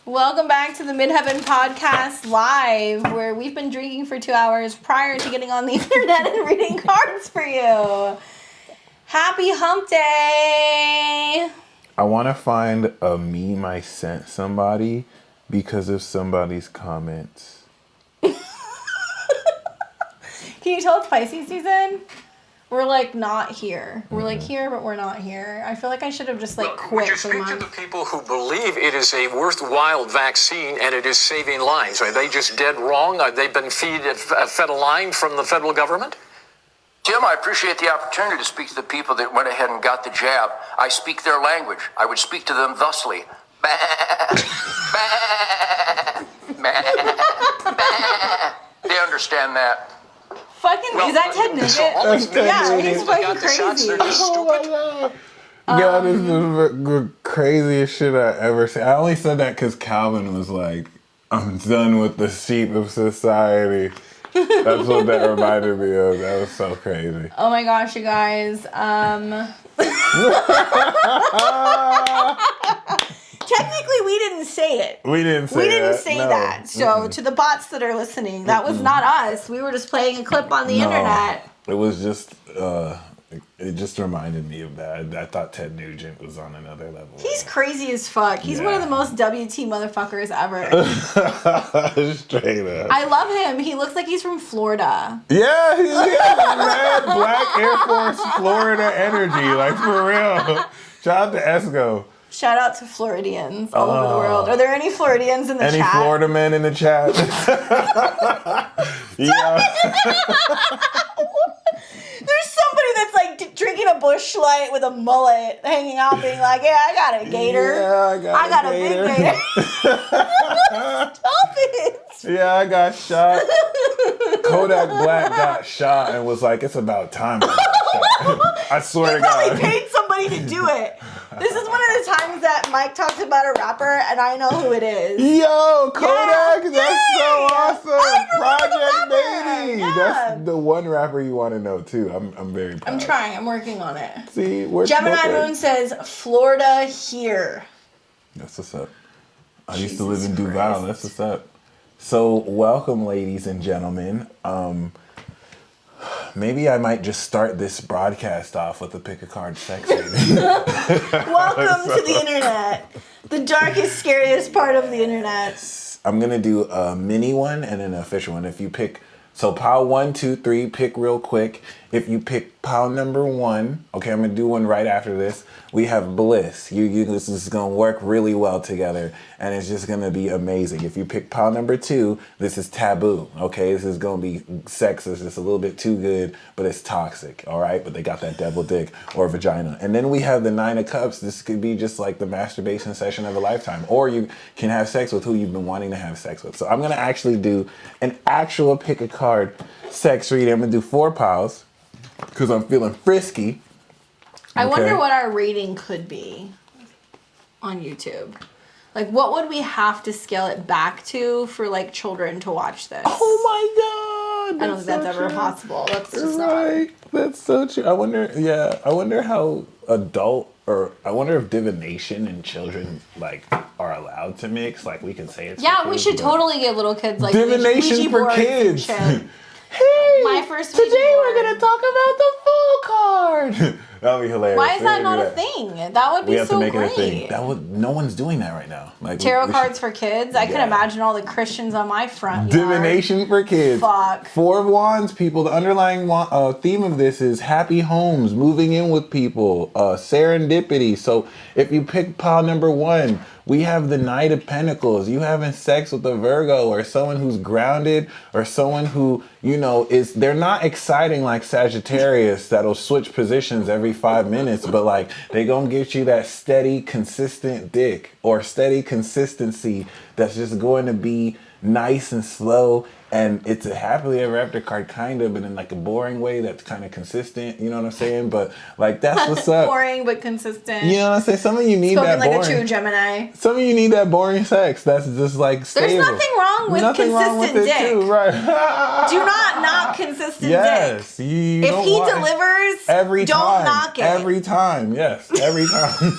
Welcome back to the Midheaven podcast live, where we've been drinking for 2 hours prior to getting on the internet and reading cards for you. Happy hump day! I want to find a meme I sent somebody because of somebody's comments. Can you tell it's Pisces season? We're like not here. We're like here, but we're not here. I feel like I should have just like quit. Would you speak to the people who believe it is a worthwhile vaccine and it is saving lives? Are they just dead wrong? Are they been fed a line from the federal government? Tim, I appreciate the opportunity to speak to the people that went ahead and got the jab. I speak their language. I would speak to them thusly. Bah, bah, bah, bah. They understand that. Fucking, is that Ted Nugent? Yeah, he's fucking crazy. Oh my god. God, this is the craziest shit I ever seen. I only said that because Calvin was like, I'm done with the sheep of society. That's what that reminded me of. That was so crazy. Oh my gosh, you guys. Technically, we didn't say it. We didn't say that. So, to the bots that are listening, that was not us. We were just playing a clip on the internet. It was just, it just reminded me of that. I thought Ted Nugent was on another level. He's crazy as fuck. He's one of the most WT motherfuckers ever. Straight up. I love him. He looks like he's from Florida. Yeah, he's red, black Air Force Florida energy. Like, for real. Shout out to Esco. Shout out to Floridians all over the world. Are there any Floridians in the chat? Any Florida men in the chat? Yeah. There's somebody that's like drinking a Busch Light with a mullet, hanging out, being like, "Yeah, I got a gator. Yeah, I got a big gator." Stop it. Yeah, I got shot. Kodak Black got shot and was like, "It's about time I got shot." I swear to God. He paid somebody to do it. This is one of the times times that Mike talks about a rapper and I know who it is. Yo, Kodak, Yeah. that's so awesome. I know Project the rapper. Baby. Yeah. That's the one rapper you want to know too. I'm very proud. I'm trying. I'm working on it. See, we're Gemini smoking. Moon says Florida here. That's what's up. I used to live Jesus in Duval. Christ. That's what's up. So, welcome, ladies and gentlemen. Maybe I might just start this broadcast off with a pick a card sex reading. Welcome to the internet. The darkest, scariest part of the internet. I'm gonna do a mini one and an official one. If you pick, so pile 1, 2, 3, pick real quick. If you pick pile number 1, okay, I'm gonna do one right after this. We have bliss. This is gonna work really well together, and it's just gonna be amazing. If you pick pile number 2, this is taboo. Okay, this is gonna be sexist. It's a little bit too good, but it's toxic. All right, but they got that devil dick or vagina. And then we have the 9 of cups. This could be just like the masturbation session of a lifetime, or you can have sex with who you've been wanting to have sex with. So I'm gonna actually do an actual pick a card sex reading. I'm gonna do 4 piles because I'm feeling frisky. I Okay. wonder what our rating could be on YouTube. Like, what would we have to scale it back to for, like, children to watch this? Oh my God! I don't think that's ever possible. That's just not. Right. That's so true. I wonder how I wonder if divination and children, like, are allowed to mix. Like, we can say it's Yeah, for we kids, should but- totally get little kids, like, Divination Ouija for boards and kids. shit. Hey, My first Ouija today we're board. gonna talk about the full card. That'll be hilarious. Why is that We not a gotta do thing? That would We be have so to make great. it a thing. No one's doing that right now. Like Tarot we cards should- for kids? I can Yeah. imagine all the Christians on my front yard. Divination for kids. Fuck. 4 of Wands, people. The underlying theme of this is happy homes, moving in with people, serendipity. So if you pick pile number 1, we have the Knight of Pentacles. You having sex with a Virgo or someone who's grounded or someone who, they're not exciting like Sagittarius that'll switch positions every 5 minutes, but like they gonna get you that steady, consistent dick or steady consistency that's just going to be nice and slow, and it's a happily ever after card kind of, but in like a boring way that's kind of consistent, you know what I'm saying? But like that's what's up. Boring but consistent. You know what I'm saying? Some of you need Spoken that like boring. a true Gemini. Some of you need that boring sex that's just like stable. There's nothing wrong with consistent dick. Too, right? Do not consistent Yes, dick. you If don't he want- delivers, every don't time, knock it. every time, yes, every time.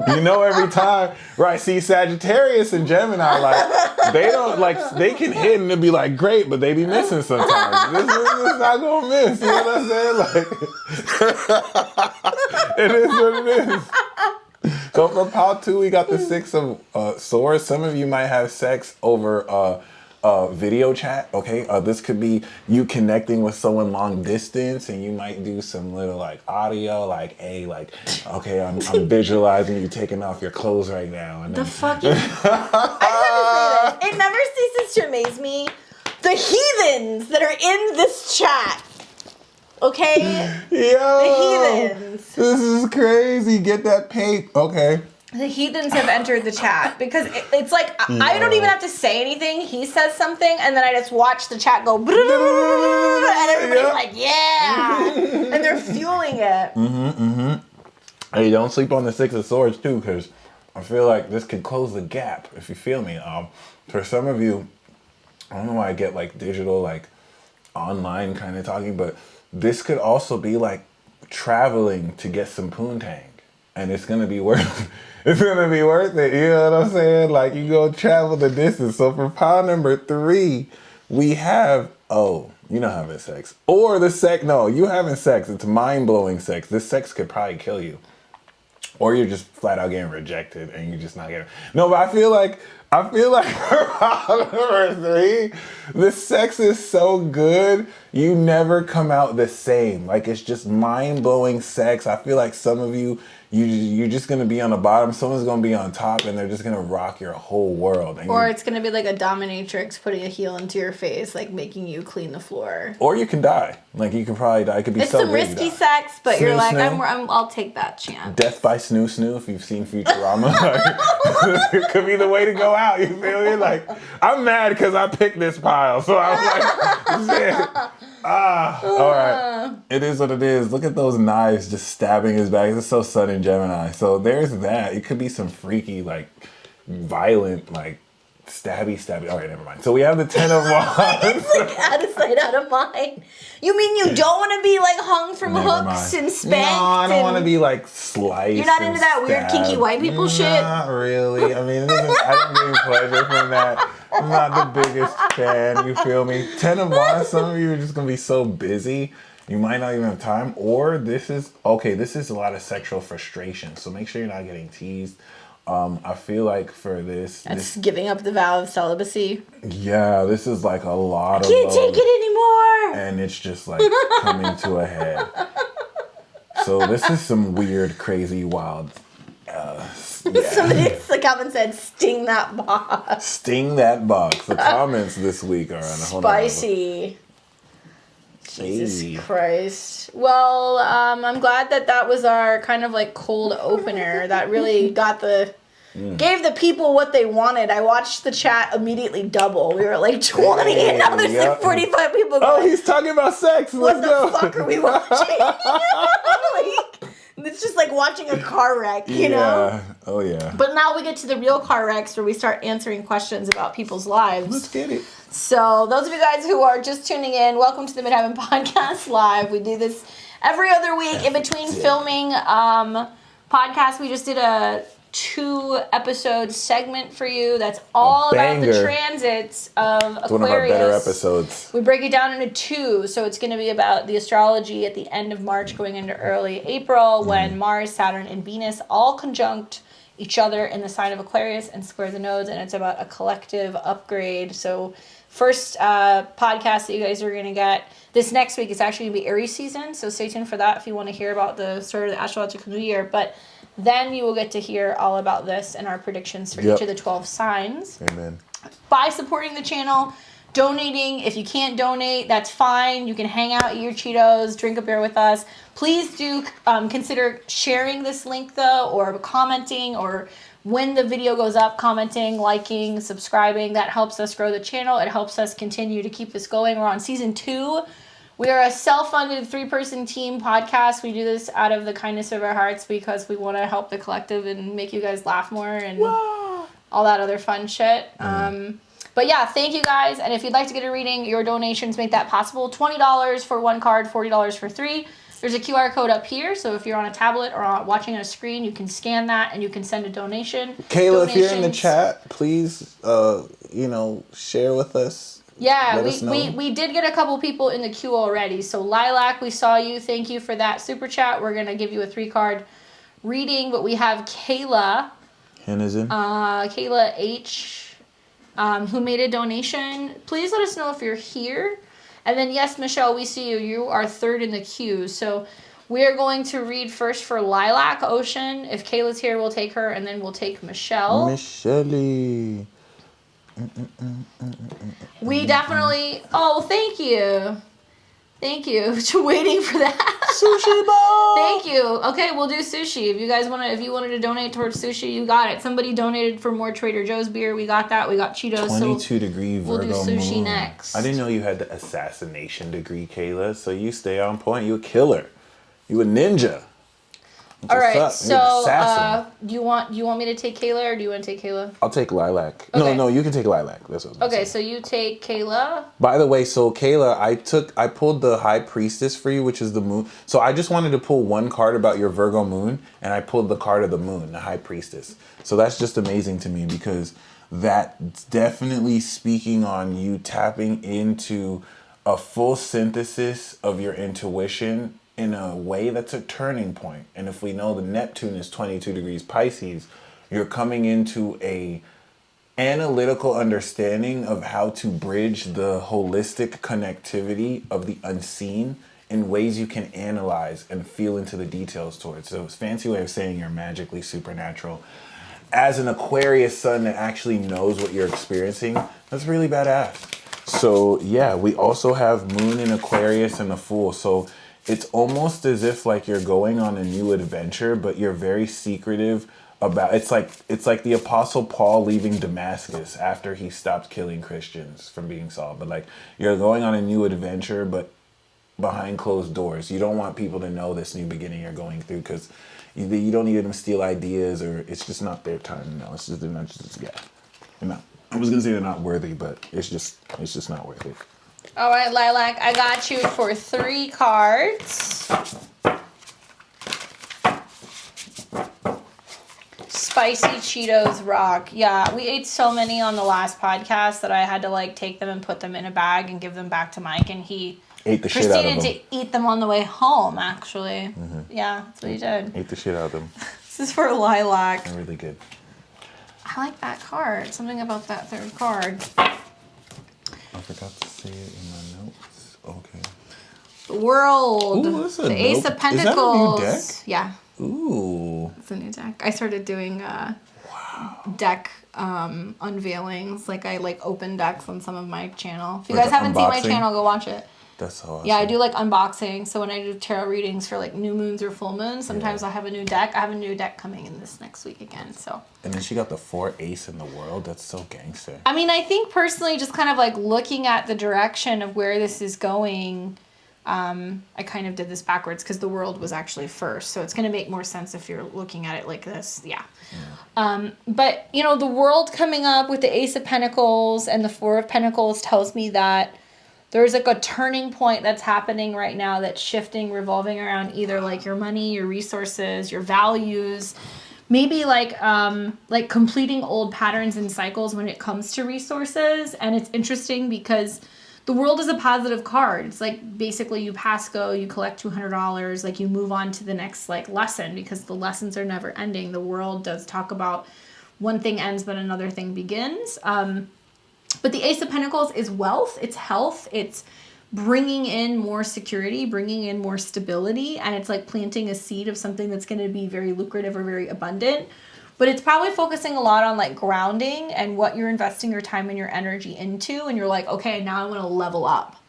Every time, right? See, Sagittarius and Gemini, like they can hit and it'll be like great, but they be missing sometimes. This is not gonna miss. You know what I'm saying? Like, it is what it is. So for pile 2, we got the 6 of swords. Some of you might have sex over video chat. Okay, this could be you connecting with someone long distance, and you might do some little like audio, like okay, I'm visualizing you taking off your clothes right now, and The then, fucking. I just have to say this. It never ceases to amaze me. The heathens that are in this chat. Okay? yo, The heathens. This is crazy. Get that paint. Okay. The heathens have entered the chat because it's like I don't even have to say anything. He says something and then I just watch the chat go and everybody's like, yeah, and they're fueling it. Hey, don't sleep on the 6 of swords too, because I feel like this could close the gap. If you feel me, for some of you, I don't know why I get like digital, like online kind of talking, but this could also be like traveling to get some poontang, and it's gonna be worth. It's gonna be worth it. You know what I'm saying? Like you go travel the distance. So for pile number 3, we have you're not having sex, or the sex. No, you having sex. It's mind blowing sex. This sex could probably kill you. Or you're just flat out getting rejected and you're just not getting. No, but I feel like for number 3, the sex is so good, you never come out the same. Like it's just mind-blowing sex. I feel like some of you're just gonna be on the bottom, someone's gonna be on top, and they're just gonna rock your whole world. And Or it's gonna be like a dominatrix putting a heel into your face, like making you clean the floor. or you can die. Like you can probably die. It could be It's so some good you risky die. sex, but you're Snoo, like, snoo. I'll take that chance. Death by snoo snoo, if you've seen Futurama. It could be the way to go out, you feel me? Like, I'm mad because I picked this pile. So I'm like, shit. All right. It is what it is. Look at those knives just stabbing his back. It's so Sun in Gemini. So there's that. It could be some freaky, like, violent, like, stabby. All right, never mind. So we have the 10 of Wands. Like, out of sight, out of mind. You mean you don't want to be, like, hung from hooks and spanked? No, I don't want to be, like, sliced. You're not into that weird, kinky white people shit? Not really. I mean, I don't gain pleasure from that. I'm not the biggest fan, you feel me? 10 of Wands, some of you are just going to be so busy, you might not even have time. Or this is a lot of sexual frustration. So make sure you're not getting teased. I feel like for this... That's giving up the vow of celibacy. Yeah, this is like a lot of... Can't take it anymore! And it's just like coming to a head. So this is some weird, crazy, wild... Somebody, the comment said, sting that box. Sting that box. The comments this week are on a whole nother Spicy. Jesus Hey. Christ. Well, I'm glad that was our kind of like cold opener. That really got gave the people what they wanted. I watched the chat immediately double. We were like 20 and now there's like 45 people going, Oh, he's talking about sex. what Let's the go. fuck are we watching? Like, it's just like watching a car wreck, you know? Oh, yeah. But now we get to the real car wrecks where we start answering questions about people's lives. Let's get it. So those of you guys who are just tuning in, welcome to the Midheaven Podcast Live. We do this every other week in between filming podcasts. We just did a 2-episode segment for you that's all about the transits of Aquarius. It's one of our better episodes. We break it down into 2, so it's going to be about the astrology at the end of March going into early April when Mars, Saturn, and Venus all conjunct each other in the sign of Aquarius and square the nodes, and it's about a collective upgrade. So first podcast that you guys are going to get this next week is actually going to be Aries season, so stay tuned for that if you want to hear about the start of the astrological new year. But then you will get to hear all about this and our predictions for each of the 12 signs. Amen. By supporting the channel, donating. If you can't donate, that's fine. You can hang out, eat your Cheetos, drink a beer with us. Please do consider sharing this link, though, or commenting, or when the video goes up, commenting, liking, subscribing. That helps us grow the channel. It helps us continue to keep this going. We're on season 2. We are a self-funded 3-person team podcast. We do this out of the kindness of our hearts because we want to help the collective and make you guys laugh more and all that other fun shit. But yeah, thank you guys. And if you'd like to get a reading, your donations make that possible. $20 for 1 card, $40 for 3. There's a QR code up here, so if you're on a tablet or watching on a screen, you can scan that and you can send a donation. Kayla, if you're in the chat, please, share with us. Yeah, we did get a couple people in the queue already. So Lilac, we saw you. Thank you for that super chat. We're going to give you a 3-card reading, but we have Kayla. Kayla H, who made a donation. Please let us know if you're here. And then, yes, Michelle, we see you. You are 3rd in the queue. So we are going to read first for Lilac Ocean. If Kayla's here, we'll take her, and then we'll take Michelle. Michelle. We definitely... Oh, thank you. Thank you. Waiting for that. Sushi ball. Thank you. Okay, we'll do sushi. If you guys if you wanted to donate towards sushi, you got it. Somebody donated for more Trader Joe's beer. We got that. We got Cheetos. 22-degree Virgo we'll do sushi moon. next. I didn't know you had the assassination degree, Kayla. So you stay on point. You a killer. You a ninja. All right. So, do you want me to take Kayla or do you want to take Kayla? I'll take Lilac. Okay. No, you can take Lilac. That's what I was Okay, saying. so you take Kayla. By the way, so Kayla, I pulled the High Priestess for you, which is the moon. So I just wanted to pull one card about your Virgo moon, and I pulled the card of the moon, the High Priestess. So that's just amazing to me because that's definitely speaking on you tapping into a full synthesis of your intuition in a way that's a turning point. And if we know the Neptune is 22 degrees Pisces, you're coming into a analytical understanding of how to bridge the holistic connectivity of the unseen in ways you can analyze and feel into the details towards. So it's a fancy way of saying you're magically supernatural. As an Aquarius sun that actually knows what you're experiencing, that's really badass. So yeah, we also have Moon in Aquarius and the Fool. So it's almost as if like you're going on a new adventure, but you're very secretive about it's like the Apostle Paul leaving Damascus after he stopped killing Christians from being Saul. But like you're going on a new adventure, but behind closed doors. You don't want people to know this new beginning you're going through, because you don't need them to steal ideas, or it's just not their time. No, it's just they're not just they're not. I was gonna say they're not worthy, but it's just not worth it. All right, Lilac, I got you for 3 cards. Spicy Cheetos rock. Yeah, we ate so many on the last podcast that I had to like take them and put them in a bag and give them back to Mike, and he Ate the shit out of them. proceeded to eat them on the way home, actually. Yeah, that's what he did. Ate the shit out of them. This is for Lilac. They're really good. I like that card. Something about that 3rd card. I forgot to say it in my notes. Okay. The World. Ooh, that's a the Ace dope- of Pentacles. Is that a new deck? Yeah, Ooh. it's a new deck. I started doing deck unveilings. Like I open decks on some of my channel. If you Like guys haven't seen my unboxing? channel, go watch it. That's so awesome. Yeah, I do like unboxing. So when I do tarot readings for like new moons or full moons, sometimes I have a new deck. I have a new deck coming in this next week again. So. And then she got the 4 ace in the world. That's so gangster. I mean, I think personally, just kind of like looking at the direction of where this is going, I kind of did this backwards because the World was actually first. So it's going to make more sense if you're looking at it like this. Yeah. But, you know, the World coming up with the Ace of Pentacles and the 4 of Pentacles tells me that there's like a turning point that's happening right now that's shifting, revolving around either like your money, your resources, your values, maybe like completing old patterns and cycles when it comes to resources. And it's interesting because the World is a positive card. It's like basically you pass go, you collect $200, like you move on to the next like lesson, because the lessons are never ending. The World does talk about one thing ends but another thing begins. But the Ace of Pentacles is wealth, it's health, it's bringing in more security, bringing in more stability, and it's like planting a seed of something that's going to be very lucrative or very abundant. But it's probably focusing a lot on like grounding and what you're investing your time and your energy into, and you're like, okay, now I want to level up.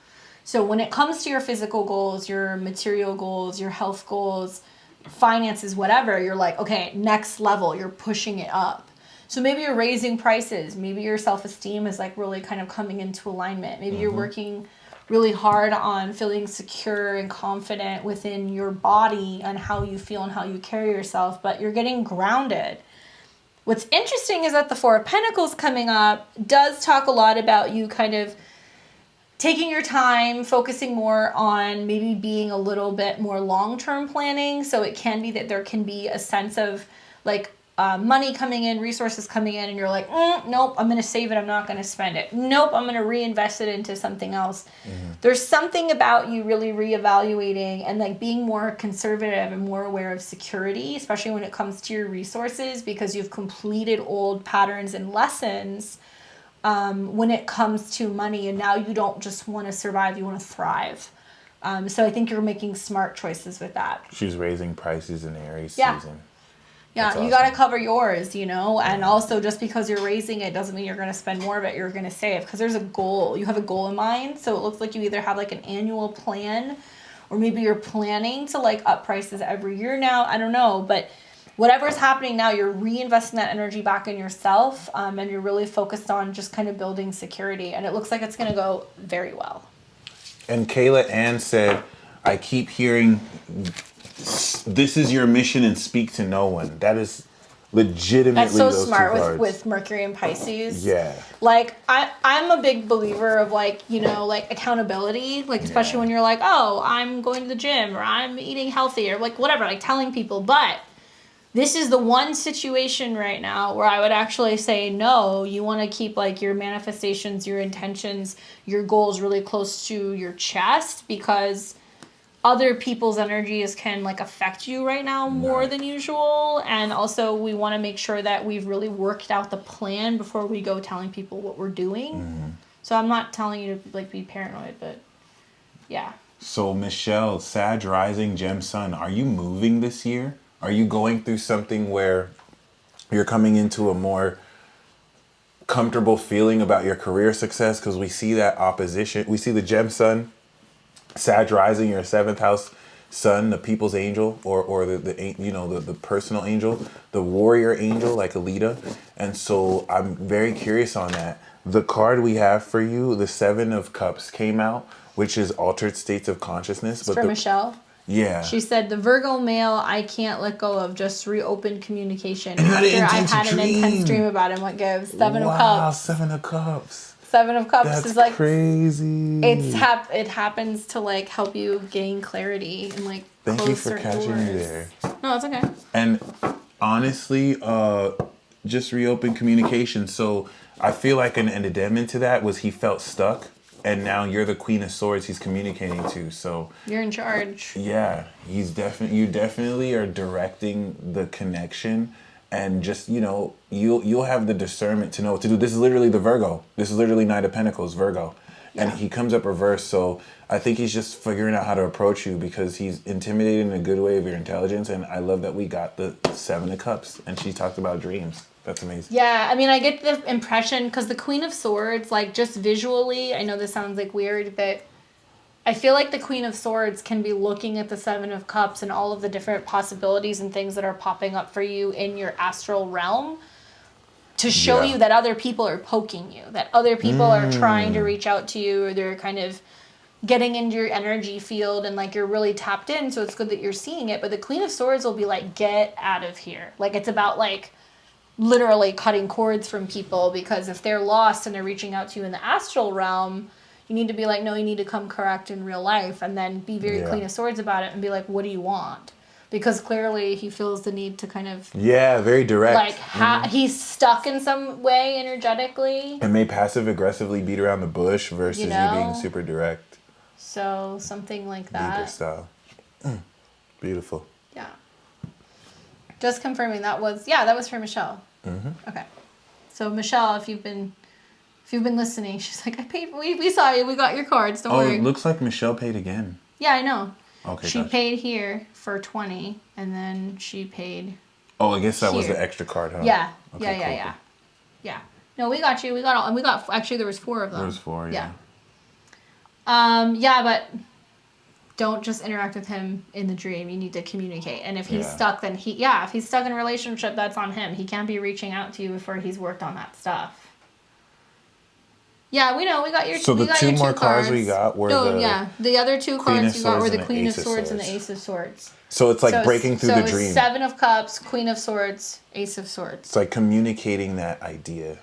So when it comes to your physical goals, your material goals, your health goals, finances, whatever, you're like, okay, next level, you're pushing it up. So maybe you're raising prices. Maybe your self-esteem is like really kind of coming into alignment. Maybe you're working really hard on feeling secure and confident within your body and how you feel and how you carry yourself, but you're getting grounded. What's interesting is that the 4 of Pentacles coming up does talk a lot about you kind of taking your time, focusing more on maybe being a little bit more long-term planning. So it can be that there can be a sense of like money coming in, resources coming in, and you're like, nope, I'm going to save it. I'm not going to spend it. Nope, I'm going to reinvest it into something else. There's something about you really reevaluating and like being more conservative and more aware of security, especially when it comes to your resources, because you've completed old patterns and lessons when it comes to money, and now you don't just want to survive, you want to thrive. So I think you're making smart choices with that. She's raising prices in Aries season. Yeah, That's you awesome. got to cover yours, you know, and also just because you're raising it doesn't mean you're going to spend more of it, you're going to save, because there's a goal. You have a goal in mind, so it looks like you either have like an annual plan, or maybe you're planning to like up prices every year now. I don't know, but whatever's happening now, you're reinvesting that energy back in yourself, and you're really focused on just kind of building security, and it looks like it's going to go very well. And Kayla Ann said, I keep hearing, this is your mission and speak to no one. That is legitimately That's so those smart two cards. with Mercury and Pisces. Yeah. Like, I'm a big believer of, like, you know, like, accountability. Like, especially when you're like, oh, I'm going to the gym, or I'm eating healthy, or, like, whatever. Like, telling people. But this is the one situation right now where I would actually say, no, you want to keep, like, your manifestations, your intentions, your goals really close to your chest, because other people's energies can like affect you right now more than usual. And also we want to make sure that we've really worked out the plan before we go telling people what we're doing. So I'm not telling you to like be paranoid, but yeah. So Michelle, Sag Rising, Gem Sun, are you moving this year? Are you going through something where you're coming into a more comfortable feeling about your career success? Because we see that opposition. We see the Gem Sun, Sag Rising, your 7th house sun, the people's angel, or the personal angel, the warrior angel, like Alita. And so I'm very curious on that. The card we have for you, the 7 of Cups, came out. which is altered states of consciousness. It's for Michelle. Yeah. She said, the Virgo male I can't let go of, just reopened communication. And After I had an intense dream about him. What gives? Seven of Cups. Wow, 7 of Cups. 7 of Cups That's is like crazy. it happens to like help you gain clarity and like Thank close you for certain catching doors. me there. No, it's okay. And honestly, just reopen communication. So I feel like an addendum to that was he felt stuck, and now you're the Queen of Swords he's communicating to. So You're in charge. yeah, you definitely are directing the connection, and just you'll have the discernment to know what to do. This is literally the Virgo. This is literally Knight of Pentacles, Virgo. And he comes up reversed, so I think he's just figuring out how to approach you because he's intimidated in a good way of your intelligence. And I love that we got the 7 of Cups, and she talked about dreams. That's amazing. Yeah, I mean, I get the impression, because the Queen of Swords, like, just visually, I know this sounds, like, weird, but I feel like the Queen of Swords can be looking at the 7 of Cups and all of the different possibilities and things that are popping up for you in your astral realm to show you that other people are poking you, that other people are trying to reach out to you, or they're kind of getting into your energy field, and like you're really tapped in, so it's good that you're seeing it. But the Queen of Swords will be like, get out of here. Like, it's about like literally cutting cords from people, because if they're lost and they're reaching out to you in the astral realm, you need to be like, no, you need to come correct in real life, and then be very Queen of Swords about it and be like, what do you want? Because clearly he feels the need to kind of... Yeah, very direct. Like, he's stuck in some way energetically. And may passive-aggressively beat around the bush versus you being super direct. So, something like that. Libra style. Beautiful. Yeah. Just confirming that was for Michelle. Mm-hmm. Okay. So, Michelle, if you've been listening, she's like, I paid, we saw you, we got your cards, don't worry. Oh, it looks like Michelle paid again. Yeah, I know. Okay, she paid here for 20, and then she paid. Oh, I guess that was the extra card, huh? Yeah. Okay, Yeah. Yeah. No, we got you. We got all, and we got, actually there was 4 of them. There was 4, yeah. Yeah, but don't just interact with him in the dream. You need to communicate. And if he's stuck, then if he's stuck in a relationship, that's on him. He can't be reaching out to you before he's worked on that stuff. Yeah, we know. We got your. So the 2 more cards we got were the other 2 cards you got were the Queen of Swords and the Ace of Swords. So it's like breaking through the dream. 7 of Cups, Queen of Swords, Ace of Swords. It's like communicating that idea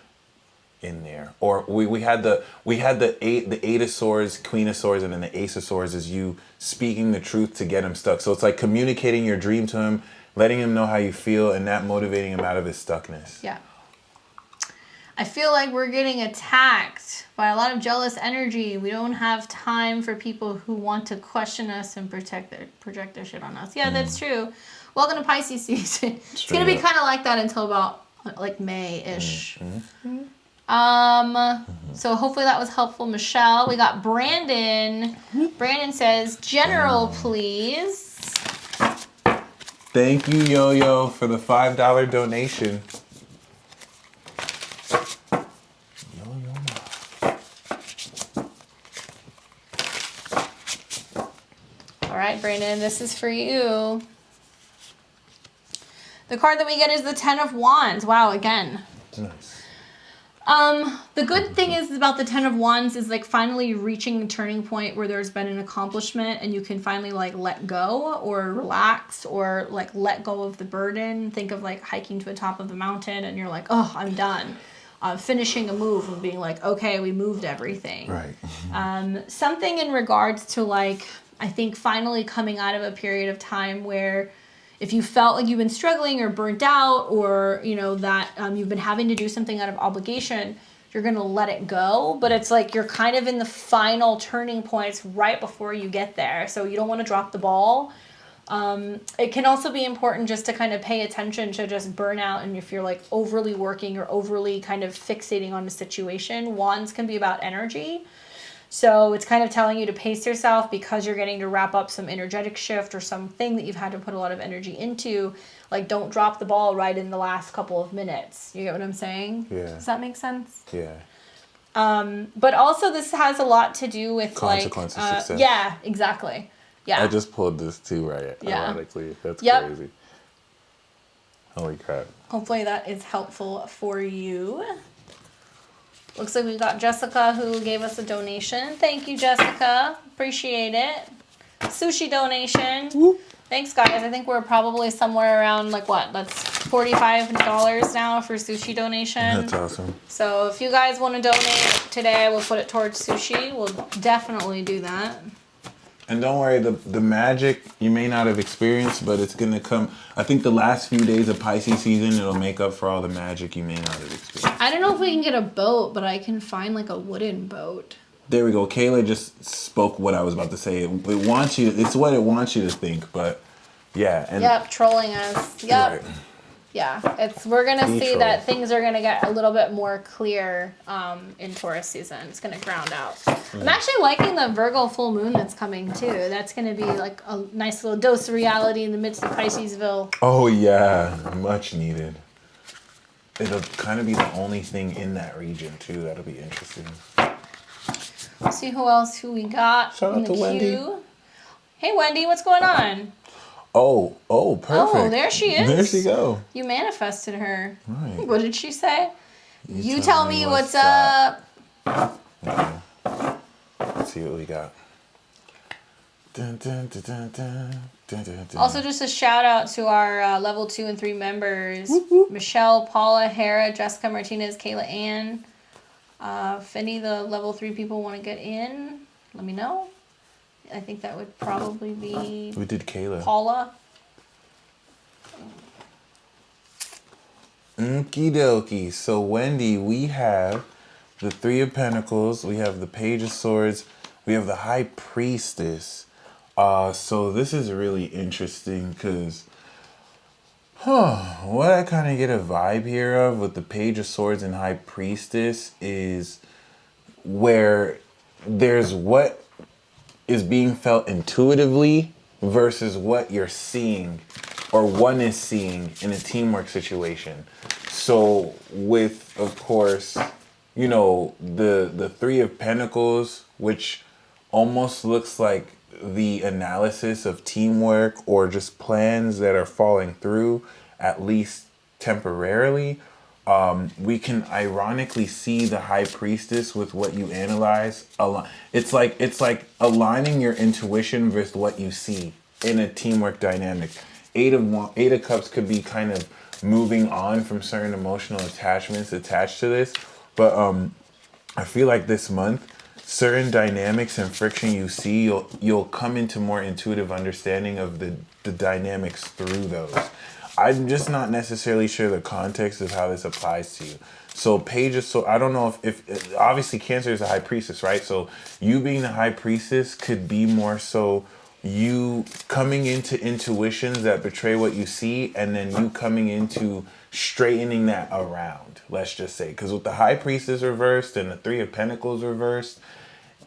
in there. Or we had the 8 of Swords, Queen of Swords, and then the Ace of Swords is you speaking the truth to get him stuck. So it's like communicating your dream to him, letting him know how you feel, and that motivating him out of his stuckness. Yeah. I feel like we're getting attacked by a lot of jealous energy. We don't have time for people who want to question us and project their shit on us. Yeah, that's true. Welcome to Pisces season. It's going to be kind of like that until about like May-ish. So hopefully that was helpful, Michelle. We got Brandon. Brandon says, General, please. Thank you, Yo-Yo, for the $5 donation. All right, Brandon, this is for you. The card that we get is the 10 of Wands. Wow, again. Nice. The good thing is about the 10 of Wands is like finally reaching a turning point where there's been an accomplishment and you can finally like let go or relax or like let go of the burden. Think of like hiking to the top of the mountain and you're like, oh, I'm done. Finishing a move and being like, okay, we moved everything. Right. Something in regards to like, I think finally coming out of a period of time where if you felt like you've been struggling or burnt out or, you know, that you've been having to do something out of obligation, you're going to let it go. But it's like you're kind of in the final turning points right before you get there. So you don't want to drop the ball. It can also be important just to kind of pay attention to just burnout. And if you're like overly working or overly kind of fixating on a situation, Wands can be about energy. So it's kind of telling you to pace yourself because you're getting to wrap up some energetic shift or something that you've had to put a lot of energy into. Like, don't drop the ball right in the last couple of minutes. You get what I'm saying? Yeah. Does that make sense? Yeah. But also this has a lot to do with consequences of success. Yeah, exactly. Yeah. I just pulled this too, right? Yeah. Ironically. That's crazy. Holy crap. Hopefully that is helpful for you. Looks like we got Jessica who gave us a donation. Thank you, Jessica. Appreciate it. Sushi donation. Whoop. Thanks, guys. I think we're probably somewhere around like what? That's $45 now for sushi donation. That's awesome. So if you guys want to donate today, we'll put it towards sushi. We'll definitely do that. And don't worry, the magic you may not have experienced, but it's gonna come. I think the last few days of Pisces season, it'll make up for all the magic you may not have experienced. I don't know if we can get a boat, but I can find like a wooden boat. There we go. Kayla just spoke what I was about to say. It wants you. It's what it wants you to think. But yeah. And Yep, trolling us. Yep. Right. Yeah, we're gonna see troll. that things are gonna get a little bit more clear in Taurus season. It's gonna ground out. I'm actually liking the Virgo full moon that's coming too. That's gonna be like a nice little dose of reality in the midst of Piscesville. Oh yeah, much needed. It'll kind of be the only thing in that region too. That'll be interesting. Let's see who we got Shout in out the to Wendy. queue. Hey Wendy, what's going on? Oh, perfect. Oh, there she is. There she go. You manifested her. Right. What did she say? You tell me what's up. Okay. Let's see what we got. Dun, dun, dun, dun, dun, dun, dun, dun. Also, just a shout out to our level 2 and 3 members: Whoop, whoop. Michelle, Paula, Hera, Jessica Martinez, Kayla Ann. If any of the level 3 people want to get in, let me know. I think that would probably be We did Kayla. Paula. Okie dokie. So Wendy, we have the Three of Pentacles, we have the Page of Swords, we have the High Priestess. So this is really interesting because, what I kind of get a vibe here of with the Page of Swords and High Priestess is where there's what is being felt intuitively versus what you're seeing or one is seeing in a teamwork situation. So with, of course, you know, the Three of Pentacles, which almost looks like the analysis of teamwork or just plans that are falling through, at least temporarily. We can ironically see the High Priestess with what you analyze. It's like aligning your intuition with what you see in a teamwork dynamic. Eight of Cups could be kind of moving on from certain emotional attachments attached to this, but I feel like this month, certain dynamics and friction you see, you'll come into more intuitive understanding of the dynamics through those. I'm just not necessarily sure the context of how this applies to you. So Page of Swords, I don't know if obviously Cancer is a High Priestess, right? So you being the High Priestess could be more so you coming into intuitions that betray what you see, and then you coming into straightening that around, let's just say. Because with the High Priestess reversed and the Three of Pentacles reversed,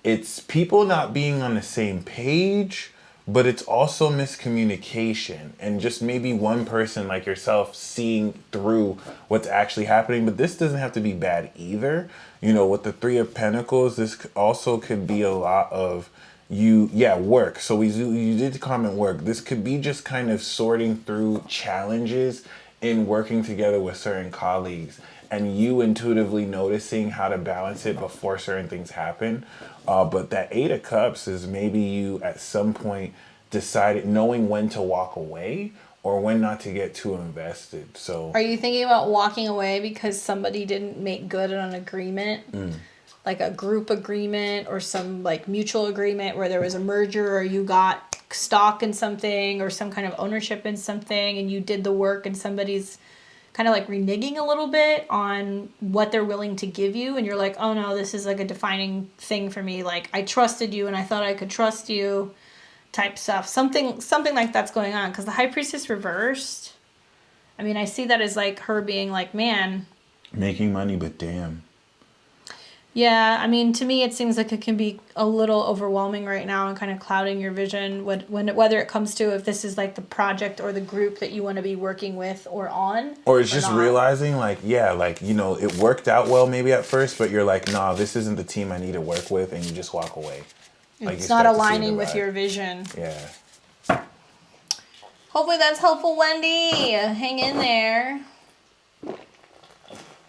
it's people not being on the same page, but it's also miscommunication and just maybe one person like yourself seeing through what's actually happening. But this doesn't have to be bad either. You know, with the Three of Pentacles, this also could be a lot of work. So you did comment work. This could be just kind of sorting through challenges in working together with certain colleagues and you intuitively noticing how to balance it before certain things happen. But that Eight of Cups is maybe you at some point decided knowing when to walk away or when not to get too invested. So Are you thinking about walking away because somebody didn't make good on an agreement? Like a group agreement or some like mutual agreement where there was a merger or you got stock in something or some kind of ownership in something and you did the work and somebody's kind of like reneging a little bit on what they're willing to give you and you're like, oh no, this is like a defining thing for me. Like I trusted you and I thought I could trust you type stuff. Something like that's going on because the High Priestess reversed. I mean, I see that as like her being like, man. Making money, but damn. Yeah, I mean, to me, it seems like it can be a little overwhelming right now and kind of clouding your vision whether it comes to if this is like the project or the group that you want to be working with or on. Or it's just not. realizing like, you know, it worked out well maybe at first, but you're like, nah, this isn't the team I need to work with, and you just walk away. Like It's not aligning with your vision. Yeah. Hopefully that's helpful, Wendy. Hang in there.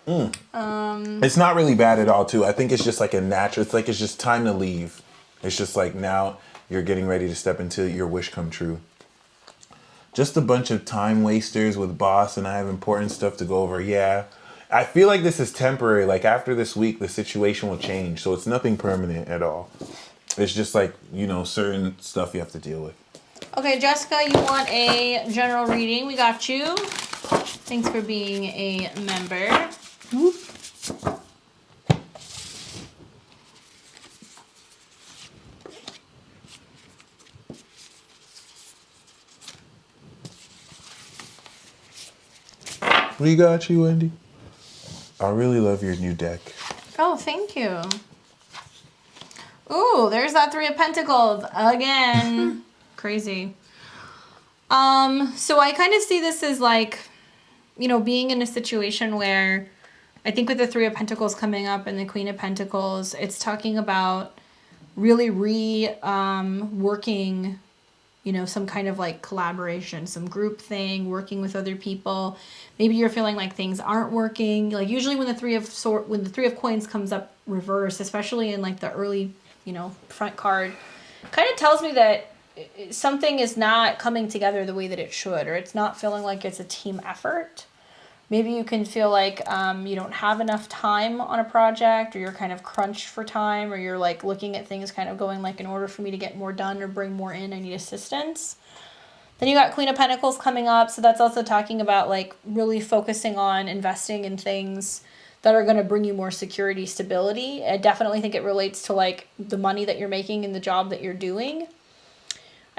It's not really bad at all, too. I think it's just like a natural. It's like it's just time to leave. It's just like now you're getting ready to step into your wish come true. Just a bunch of time wasters with boss, and I have important stuff to go over. Yeah. I feel like this is temporary. Like after this week, the situation will change. So it's nothing permanent at all. It's just like, certain stuff you have to deal with. Okay, Jessica, you want a general reading? We got you. Thanks for being a member. Whoop. We got you, Wendy. I really love your new deck. Oh, thank you. Ooh, there's that Three of Pentacles again. Crazy. So I kind of see this as like, being in a situation where I think with the Three of Pentacles coming up and the Queen of Pentacles, it's talking about really working, some kind of like collaboration, some group thing, working with other people. Maybe you're feeling like things aren't working. Like usually when the Three of Coins comes up reverse, especially in like the early, front card, kind of tells me that something is not coming together the way that it should, or it's not feeling like it's a team effort. Maybe you can feel like you don't have enough time on a project, or you're kind of crunched for time, or you're like looking at things kind of going like, in order for me to get more done or bring more in, I need assistance. Then you got Queen of Pentacles coming up. So that's also talking about like really focusing on investing in things that are going to bring you more security, stability. I definitely think it relates to like the money that you're making in the job that you're doing.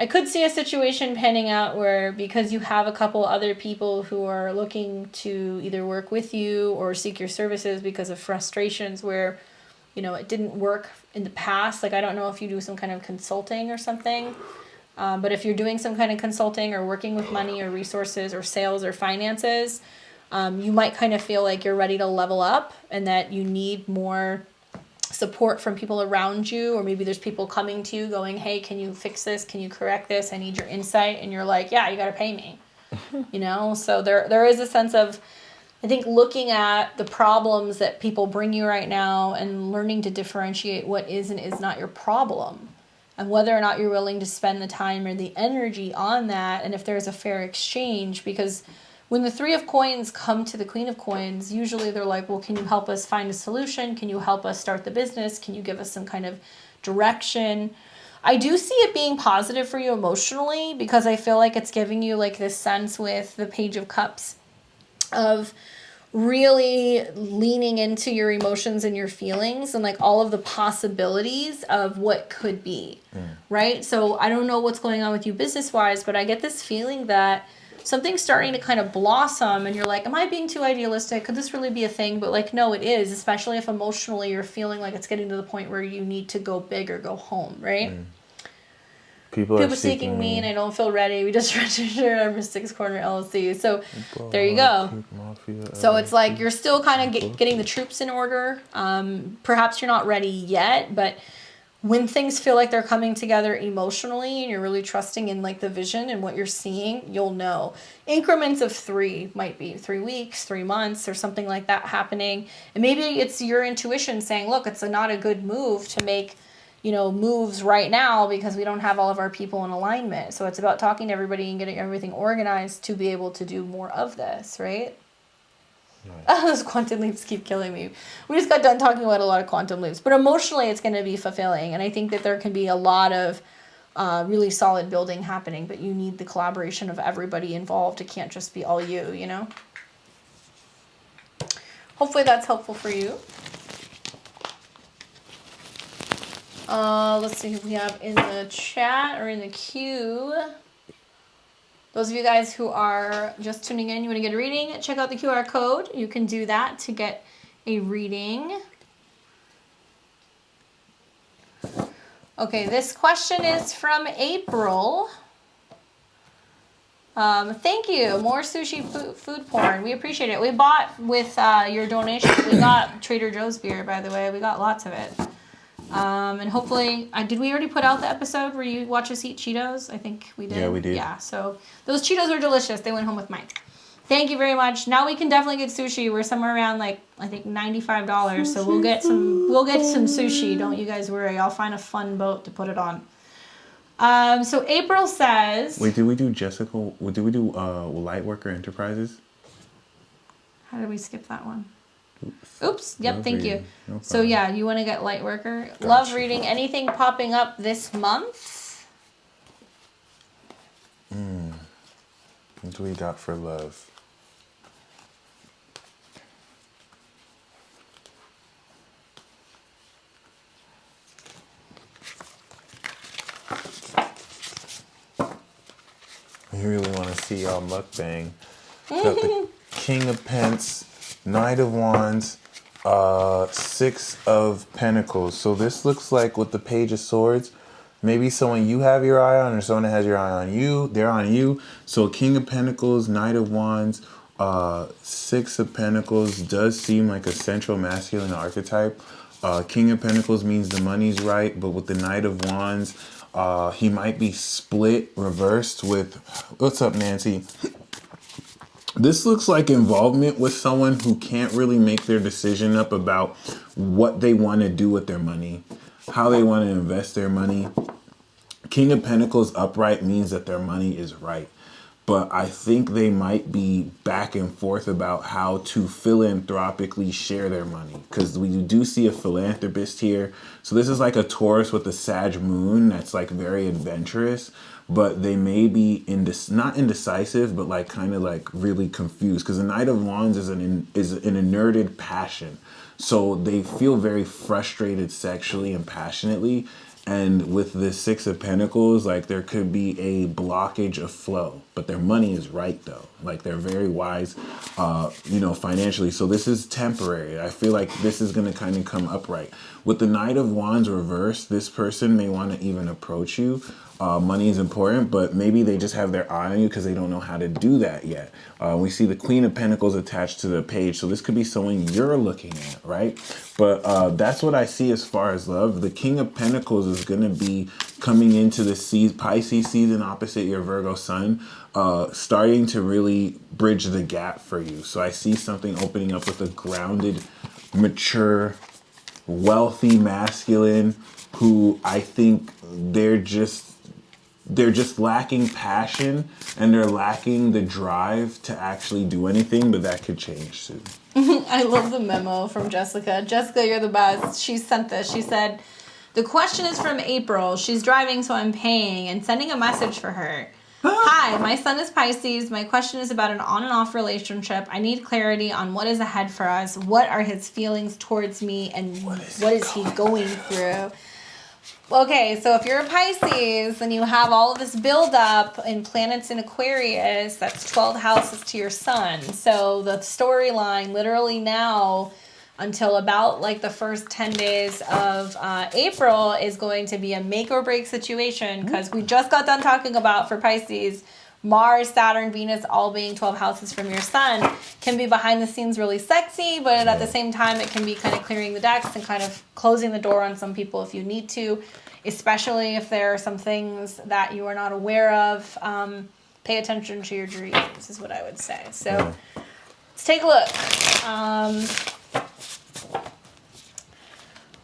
I could see a situation panning out where, because you have a couple other people who are looking to either work with you or seek your services because of frustrations where, it didn't work in the past. Like, I don't know if you do some kind of consulting or something, but if you're doing some kind of consulting or working with money or resources or sales or finances, you might kind of feel like you're ready to level up and that you need more support from people around you, or maybe there's people coming to you going, hey, can you fix this? Can you correct this? I need your insight. And you're like, yeah, you got to pay me, So there is a sense of, I think, looking at the problems that people bring you right now and learning to differentiate what is and is not your problem, and whether or not you're willing to spend the time or the energy on that, and if there's a fair exchange. Because when the Three of Coins come to the Queen of Coins, usually they're like, well, can you help us find a solution? Can you help us start the business? Can you give us some kind of direction? I do see it being positive for you emotionally, because I feel like it's giving you like this sense with the Page of Cups of really leaning into your emotions and your feelings and like all of the possibilities of what could be, right? So I don't know what's going on with you business-wise, but I get this feeling that something's starting to kind of blossom and you're like, am I being too idealistic? Could this really be a thing? But like, no, it is, especially if emotionally you're feeling like it's getting to the point where you need to go big or go home, right? People are seeking me and I don't feel ready. We just registered our Mystics Corner LLC. So there you go. So it's like you're still kind of getting the troops in order. Perhaps you're not ready yet, but when things feel like they're coming together emotionally and you're really trusting in like the vision and what you're seeing, you'll know. Increments of 3 might be 3 weeks, 3 months, or something like that happening. And maybe it's your intuition saying, look, it's not a good move to make, moves right now because we don't have all of our people in alignment. So it's about talking to everybody and getting everything organized to be able to do more of this, right? Oh, those quantum leaps keep killing me. We just got done talking about a lot of quantum leaps. But emotionally, it's going to be fulfilling. And I think that there can be a lot of really solid building happening. But you need the collaboration of everybody involved. It can't just be all you, Hopefully that's helpful for you. Let's see who we have in the chat or in the queue. Those of you guys who are just tuning in, you want to get a reading, check out the QR code. You can do that to get a reading. Okay, this question is from April. Thank you. More sushi food porn. We appreciate it. We bought with your donation. We got Trader Joe's beer, by the way. We got lots of it. And hopefully, did we already put out the episode where you watch us eat Cheetos? I think we did. Yeah, we did. Yeah, so those Cheetos are delicious. They went home with Mike. Thank you very much. Now we can definitely get sushi. We're somewhere around like I think $95. So we'll get some sushi. Don't you guys worry. I'll find a fun boat to put it on. So April says. Wait, did we do Jessica? Did we do Lightworker Enterprises? How did we skip that one? Oops. Yep. Love thank you. reading. No So yeah, you want to get Lightworker. Gotcha. Love reading. Anything popping up this month? What do we got for love? You really want to see y'all mukbang. Got the King of Pence, Knight of Wands, Six of Pentacles. So this looks like with the Page of Swords, maybe someone you have your eye on or someone that has your eye on you. They're on you. So King of Pentacles, Knight of Wands, Six of Pentacles does seem like a central masculine archetype. King of Pentacles means the money's right, but with the Knight of Wands, he might be split, reversed with, what's up, Nancy? This looks like involvement with someone who can't really make their decision up about what they want to do with their money, how they want to invest their money. King of Pentacles upright means that their money is right. But I think they might be back and forth about how to philanthropically share their money. Because we do see a philanthropist here. So this is like a Taurus with a Sag moon that's like very adventurous. But they may be not indecisive, but like kind of like really confused. Because the Knight of Wands is an inerted passion. So they feel very frustrated sexually and passionately. And with the Six of Pentacles, like there could be a blockage of flow, but their money is right though. Like they're very wise, financially. So this is temporary. I feel like this is going to kind of come upright. With the Knight of Wands reversed, this person may want to even approach you. Money is important, but maybe they just have their eye on you because they don't know how to do that yet. We see the Queen of Pentacles attached to the page. So this could be someone you're looking at, right? But that's what I see as far as love. The King of Pentacles is going to be coming into the Pisces season opposite your Virgo sun, starting to really bridge the gap for you. So I see something opening up with a grounded, mature, wealthy masculine who I think they're just lacking passion and they're lacking the drive to actually do anything, but that could change soon. I love the memo from Jessica. Jessica, you're the best. She sent this. She said, the question is from April. She's driving, so I'm paying and sending a message for her. Hi, my son is Pisces. My question is about an on and off relationship. I need clarity on what is ahead for us. What are his feelings towards me and what is he going through? Okay, so if you're a Pisces, then you have all of this buildup in planets in Aquarius. That's 12 houses to your sun. So the storyline literally now until about like the first 10 days of April is going to be a make or break situation because we just got done talking about for Pisces, Mars, Saturn, Venus all being 12 houses from your sun can be behind the scenes really sexy, but at the same time it can be kind of clearing the decks and kind of closing the door on some people if you need to, especially if there are some things that you are not aware of. Pay attention to your dreams is what I would say. So let's take a look.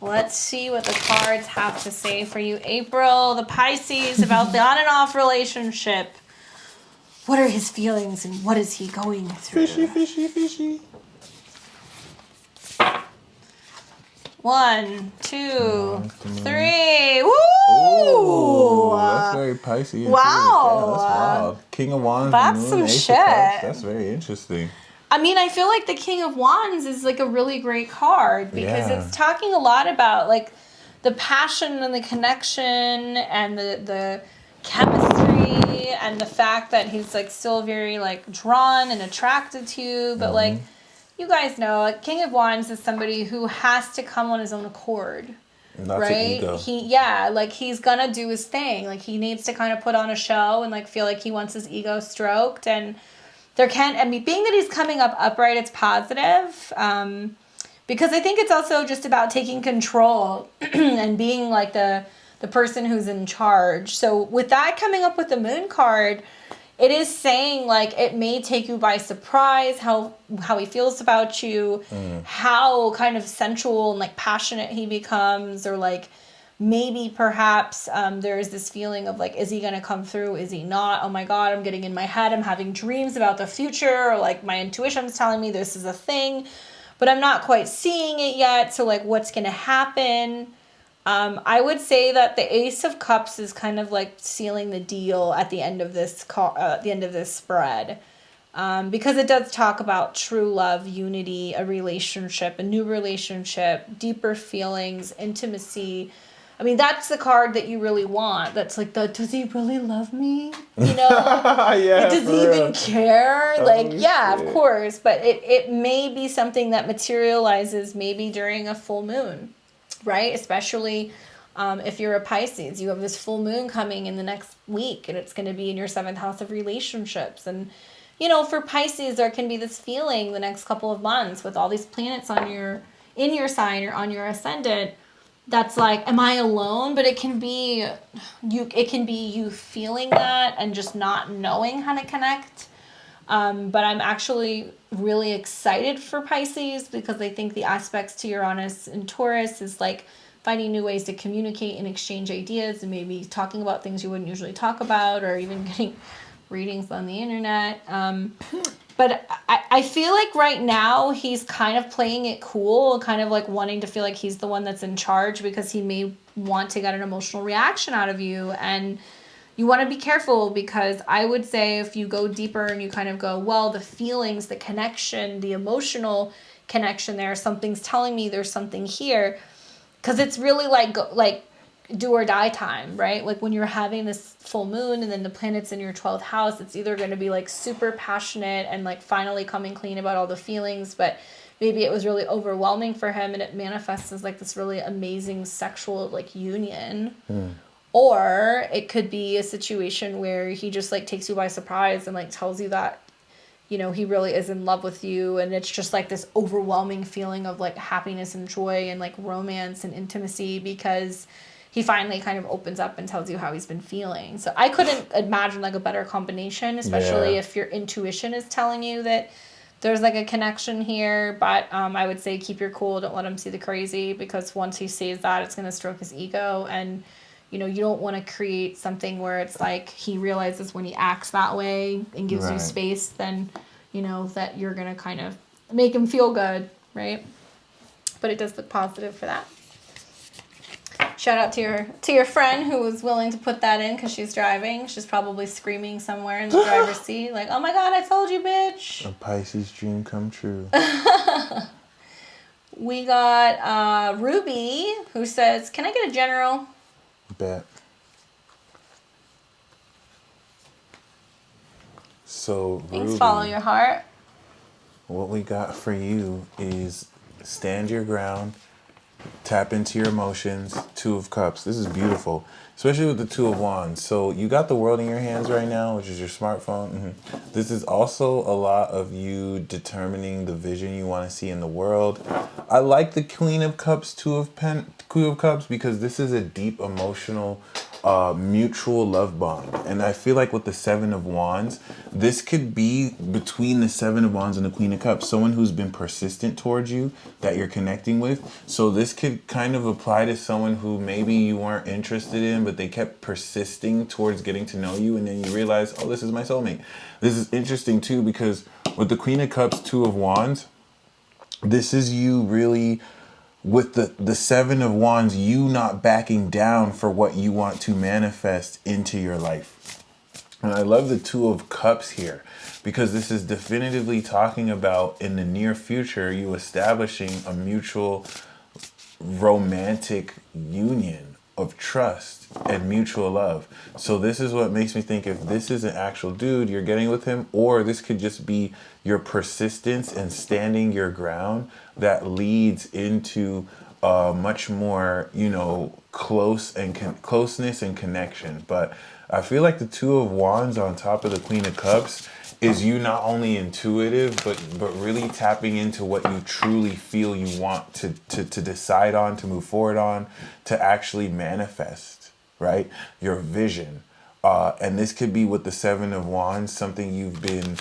Let's see what the cards have to say for you, April. The Pisces about the on and off relationship. What are his feelings and what is he going through? Fishy, fishy, fishy. 1, 2, 3. Woo! Ooh, that's very Pisces. Wow. Yeah, that's wild. King of Wands. That's Moon, some Ace of shit. Cups. That's very interesting. I mean, I feel like the King of Wands is like a really great card because it's talking a lot about like the passion and the connection and the chemistry and the fact that he's like still very like drawn and attracted to you, but like you guys know, like King of Wands is somebody who has to come on his own accord. Not right? ego. He's gonna do his thing. Like he needs to kind of put on a show and like feel like he wants his ego stroked. And being that he's coming up upright, it's positive. Because I think it's also just about taking control and being like the person who's in charge. So with that coming up with the moon card, it is saying like it may take you by surprise how he feels about you, how kind of sensual and like passionate he becomes, or like maybe perhaps there's this feeling of like, is he gonna come through? Is he not? Oh my God, I'm getting in my head. I'm having dreams about the future, or like my intuition's telling me this is a thing, but I'm not quite seeing it yet. So like, what's gonna happen? I would say that the Ace of Cups is kind of like sealing the deal at the end of this spread, because it does talk about true love, unity, a relationship, a new relationship, deeper feelings, intimacy. I mean, that's the card that you really want. That's like does he really love me? You know, Yeah, does he even care? Like, yeah, of course. But it may be something that materializes maybe during a full moon. Right? Especially if you're a Pisces, you have this full moon coming in the next week, and it's going to be in your 7th house of relationships. And, you know, for Pisces, there can be this feeling the next couple of months with all these planets in your sign or on your ascendant. That's like, am I alone? But it can be you feeling that and just not knowing how to connect. But I'm actually really excited for Pisces, because I think the aspects to Uranus and Taurus is like finding new ways to communicate and exchange ideas, and maybe talking about things you wouldn't usually talk about, or even getting readings on the internet. But I feel like right now he's kind of playing it cool, kind of like wanting to feel like he's the one that's in charge, because he may want to get an emotional reaction out of you. And you want to be careful, because I would say if you go deeper and you kind of go, well, the feelings, the connection, the emotional connection there, something's telling me there's something here. Because it's really like do or die time, right? Like when you're having this full moon and then the planet's in your 12th house, it's either going to be like super passionate and like finally coming clean about all the feelings, but maybe it was really overwhelming for him and it manifests as like this really amazing sexual like union. Or it could be a situation where he just like takes you by surprise and like tells you that, you know, he really is in love with you, and it's just like this overwhelming feeling of like happiness and joy and like romance and intimacy, because he finally kind of opens up and tells you how he's been feeling. So I couldn't imagine like a better combination, especially if your intuition is telling you that there's like a connection here. But I would say keep your cool. Don't let him see the crazy, because once he sees that, it's going to stroke his ego. And, you know, you don't want to create something where it's like he realizes when he acts that way and gives you space, then, you know, that you're going to kind of make him feel good, right? But it does look positive for that. Shout out to your friend who was willing to put that in because she's driving. She's probably screaming somewhere in the driver's seat like, oh my God, I told you, bitch. A Pisces dream come true. We got Ruby, who says, can I get a general? Bet. So, Thanks, Ruby, follow your heart. what we got for you is stand your ground, tap into your emotions, 2 of Cups. This is beautiful, especially with the 2 of Wands. So you got the world in your hands right now, which is your smartphone. This is also a lot of you determining the vision you want to see in the world. I like the Queen of Cups, 2 of Cups, because this is a deep emotional mutual love bond. And I feel like with the 7 of Wands, this could be between the 7 of Wands and the Queen of Cups, someone who's been persistent towards you that you're connecting with. So this could kind of apply to someone who maybe you weren't interested in, but they kept persisting towards getting to know you, and then you realize, oh, this is my soulmate. This is interesting too, because with the Queen of Cups, 2 of Wands, this is you really, with the 7 of Wands, you not backing down for what you want to manifest into your life. And I love the 2 of Cups here, because this is definitively talking about in the near future, you establishing a mutual romantic union of trust and mutual love. So this is what makes me think if this is an actual dude you're getting with him, or this could just be your persistence and standing your ground that leads into much more, you know, closeness and connection. But I feel like the 2 of Wands on top of the Queen of Cups is you not only intuitive, but really tapping into what you truly feel you want to decide on, to move forward on, to actually manifest, right? Your vision. And this could be with the Seven of Wands, something you've been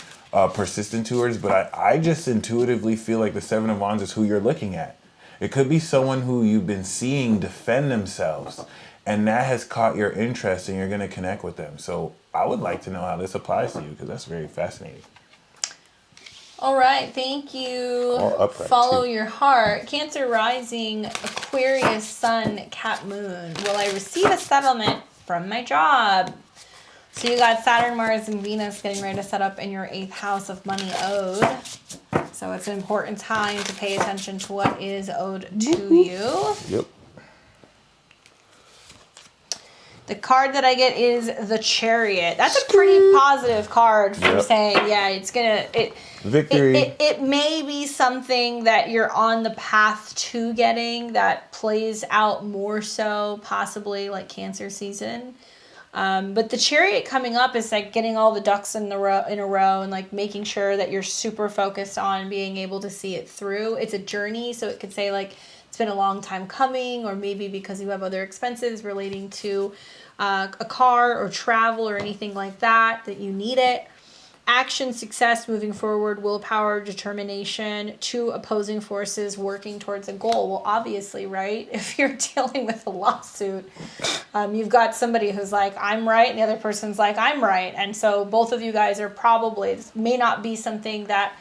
persistent towards. But I just intuitively feel like the Seven of Wands is who you're looking at. It could be someone who you've been seeing defend themselves, and that has caught your interest, and you're going to connect with them. So I would like to know how this applies to you, because that's very fascinating. All right, thank you. Upright, Follow too. your heart. Cancer rising, Aquarius sun, Cap moon. Will I receive a settlement from my job? So you got Saturn, Mars, and Venus getting ready to set up in your 8th house of money owed. So it's an important time to pay attention to what is owed to you. Yep. The card that I get is the Chariot. That's a pretty positive card for saying, yeah, it's gonna Victory. It may be something that you're on the path to getting that plays out more so, possibly like Cancer season. But the Chariot coming up is like getting all the ducks in a row and like making sure that you're super focused on being able to see it through. It's a journey, so it could say like it's been a long time coming, or maybe because you have other expenses relating to a car or travel or anything like that you need it. Action, success, moving forward, willpower, determination, 2 opposing forces working towards a goal. Well, obviously, right? If you're dealing with a lawsuit, you've got somebody who's like, I'm right, and the other person's like, I'm right. And so both of you guys are probably, this may not be something that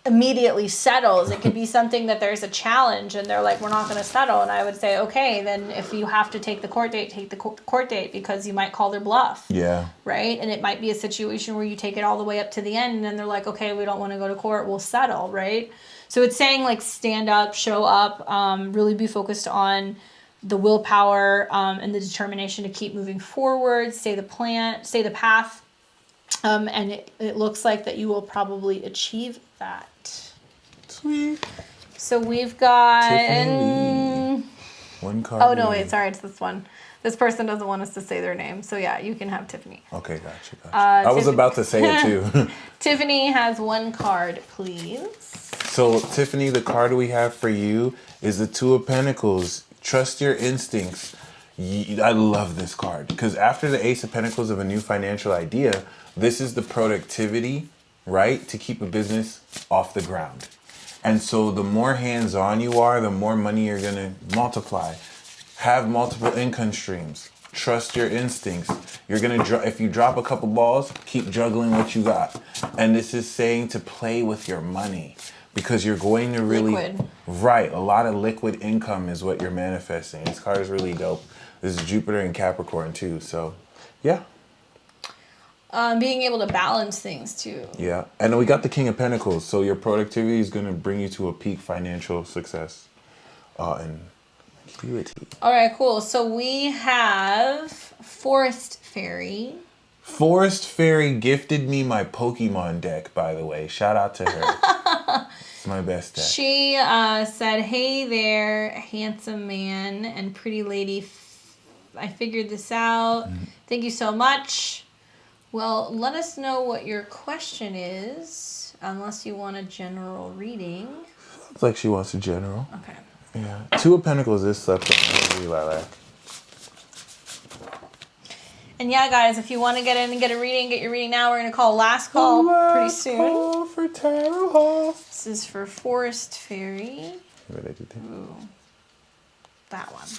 immediately settles. It could be something that there's a challenge and they're like, we're not going to settle. And I would say, okay, then if you have to take the court date, take the court date, because you might call their bluff. Yeah. Right? And it might be a situation where you take it all the way up to the end and then they're like, okay, we don't want to go to court, we'll settle, right? So it's saying like stand up, show up, really be focused on the willpower and the determination to keep moving forward, stay the path. And it looks like that you will probably achieve that. Sweet. So we've got... One card. Oh, no, wait, sorry, it's this one. This person doesn't want us to say their name. So, yeah, you can have Tiffany. Okay, gotcha. I was about to say it, too. Tiffany has 1 card, please. So, Tiffany, the card we have for you is the 2 of Pentacles. Trust your instincts. I love this card because after the Ace of Pentacles of a new financial idea, this is the productivity, right, to keep a business off the ground. And so the more hands-on you are, the more money you're going to multiply. Have multiple income streams. Trust your instincts. You're going to, if you drop a couple balls, keep juggling what you got. And this is saying to play with your money because you're going to really... Liquid. Right. A lot of liquid income is what you're manifesting. This card is really dope. This is Jupiter and Capricorn too. So, yeah. Being able to balance things too. Yeah. And then we got the King of Pentacles. So your productivity is going to bring you to a peak financial success and purity. All right, cool. So we have Forest Fairy. Forest Fairy gifted me my Pokemon deck, by the way. Shout out to her. It's my best deck. She said, hey there, handsome man and pretty lady. I figured this out. Thank you so much. Well, let us know what your question is, unless you want a general reading. Looks like she wants a general. Okay. Yeah. 2 of Pentacles is slept on. Really lilac. And yeah, guys, if you want to get in and get a reading, get your reading now. We're going to call last call pretty soon. Call for tarot. This is for Forest Fairy. What did I do there? Ooh, that one.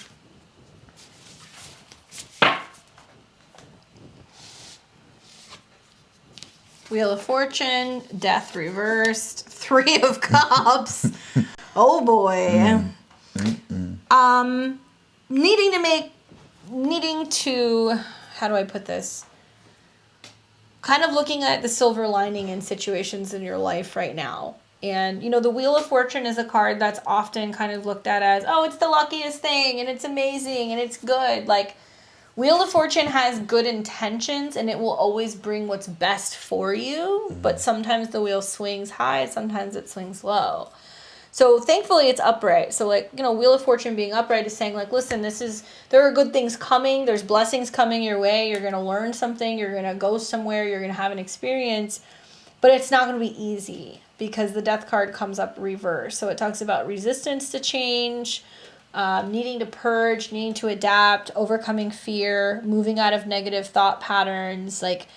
Wheel of Fortune, Death reversed, 3 of Cups. Oh boy. Needing to, how do I put this? Kind of looking at the silver lining in situations in your life right now. And, you know, the Wheel of Fortune is a card that's often kind of looked at as, oh, it's the luckiest thing and it's amazing and it's good. Like, Wheel of Fortune has good intentions and it will always bring what's best for you. But sometimes the wheel swings high, sometimes it swings low. So thankfully it's upright. So like, you know, Wheel of Fortune being upright is saying like, listen, there are good things coming. There's blessings coming your way. You're going to learn something. You're going to go somewhere. You're going to have an experience. But it's not going to be easy because the Death card comes up reverse. So it talks about resistance to change, needing to purge, needing to adapt, overcoming fear, moving out of negative thought patterns, like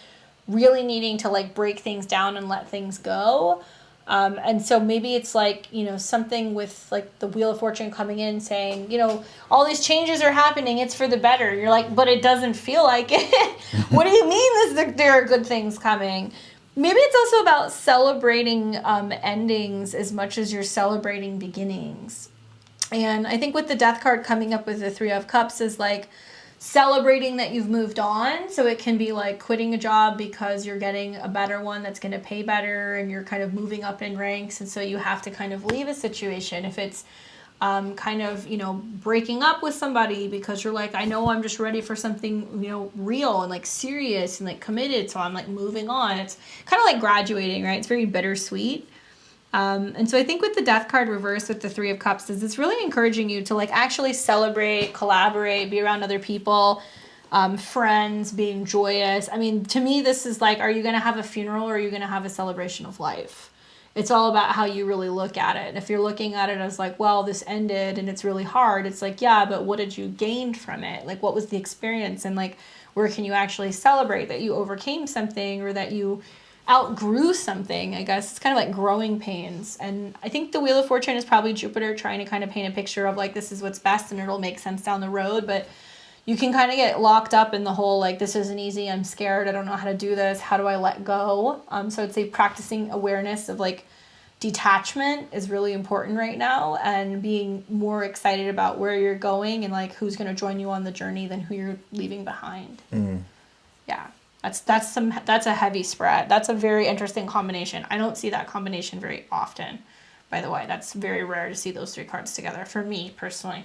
really needing to like break things down and let things go. And so maybe it's like, something with like the Wheel of Fortune coming in saying, all these changes are happening. It's for the better. You're like, but it doesn't feel like it. What do you mean there are good things coming? Maybe it's also about celebrating endings as much as you're celebrating beginnings. And I think with the Death card coming up with the Three of Cups is like celebrating that you've moved on. So it can be like quitting a job because you're getting a better one that's going to pay better and you're kind of moving up in ranks. And so you have to kind of leave a situation. If it's breaking up with somebody because you're like, I know I'm just ready for something, real and like serious and like committed. So I'm like moving on. It's kind of like graduating, right? It's very bittersweet. And so I think with the Death card reversed with the Three of Cups is it's really encouraging you to like actually celebrate, collaborate, be around other people, friends, being joyous. I mean, to me, this is like, are you going to have a funeral or are you going to have a celebration of life? It's all about how you really look at it. And if you're looking at it as like, well, this ended and it's really hard, it's like, yeah, but what did you gain from it? Like, what was the experience? And like, where can you actually celebrate that you overcame something or that you outgrew something? I guess it's kind of like growing pains. And I think the Wheel of Fortune is probably Jupiter trying to kind of paint a picture of like, this is what's best and it'll make sense down the road. But you can kind of get locked up in the whole, like, this isn't easy. I'm scared. I don't know how to do this. How do I let go? So I'd say practicing awareness of like detachment is really important right now, and being more excited about where you're going and like who's going to join you on the journey than who you're leaving behind. Yeah. That's a heavy spread. That's a very interesting combination. I don't see that combination very often, by the way. That's very rare to see those three cards together for me personally.